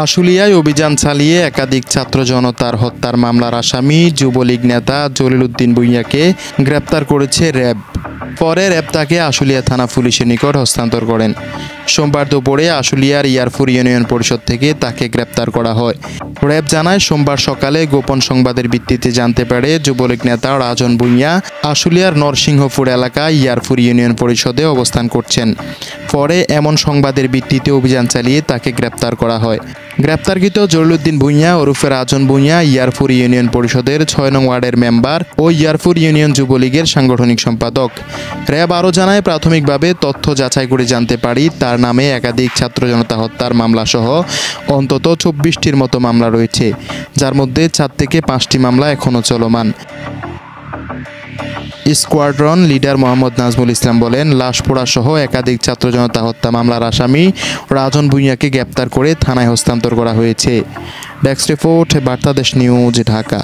আশুলিয়ায় অভিযান চালিয়ে একাধিক ছাত্র জনতার হত্যার মামলার আসামি যুবলীগ নেতা জলিল উদ্দিন ভূঁইয়াকে গ্রেপ্তার করেছে র্যাব। পরে র্যাব তাকে আশুলিয়া থানা পুলিশের নিকট হস্তান্তর করেন। সোমবার দুপুরে আশুলিয়ার ইয়ারপুর ইউনিয়ন পরিষদ থেকে তাকে গ্রেপ্তার করা হয়। র্যাব জানায়, সোমবার সকালে গোপন সংবাদের ভিত্তিতে জানতে পারে যুবলীগ নেতা রাজন ভূঁইয়া আশুলিয়ার নরসিংহপুর এলাকায় ইয়ারপুর ইউনিয়ন পরিষদে অবস্থান করছেন। পরে এমন সংবাদের ভিত্তিতে অভিযান চালিয়ে তাকে গ্রেপ্তার করা হয়। গ্রেপ্তারকৃত জলিল উদ্দিন ভূঁইয়া ওরফে রাজন ভূঁইয়া ইয়ারপুর ইউনিয়ন পরিষদের ৬ নং ওয়ার্ডের মেম্বার ও ইয়ারপুর ইউনিয়ন যুবলীগের সাংগঠনিক সম্পাদক। র্যাব আরও জানায়, প্রাথমিকভাবে তথ্য যাচাই করে জানতে পারি তার নামে একাধিক ছাত্র জনতা হত্যার মামলা সহ অন্তত ২৪টির মতো মামলা রয়েছে, যার মধ্যে ৪ থেকে ৫টি মামলা এখনও চলমান। স্কোয়াড্রন লিডার মোহাম্মদ নাজমুল ইসলাম বলেন, লাশ পোড়া সহ একাধিক ছাত্র জনতা হত্যা মামলার আসামি রাজন ভূঁইয়াকে গ্রেপ্তার করে থানায় হস্তান্তর করা হয়েছে। Desk report, Bartadesh news, Dhaka.